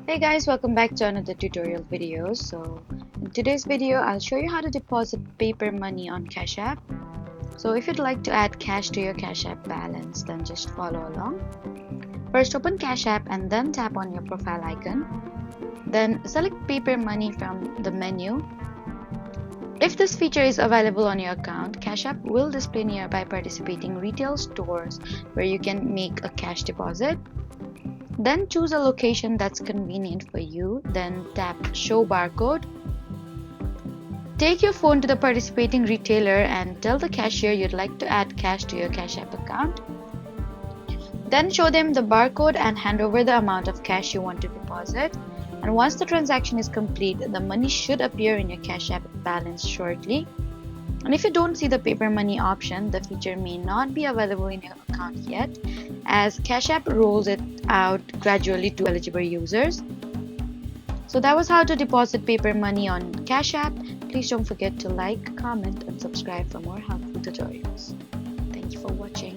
Hey guys, welcome back to another tutorial video. So in today's video, I'll show you how to deposit paper money on Cash App. So if you'd like to add cash to your Cash App balance, then just follow along. First open Cash App and then tap on your profile icon. Then select paper money from the menu. If this feature is available on your account, Cash App will display nearby participating retail stores where you can make a cash deposit. Then choose a location that's convenient for you, then tap Show Barcode. Take your phone to the participating retailer and tell the cashier you'd like to add cash to your Cash App account. Then show them the barcode and hand over the amount of cash you want to deposit. And once the transaction is complete, the money should appear in your Cash App balance shortly. And if you don't see the paper money option, the feature may not be available in your account yet, as Cash App rolls it out gradually to eligible users. So that was how to deposit paper money on Cash App. Please don't forget to like, comment, and subscribe for more helpful tutorials. Thank you for watching.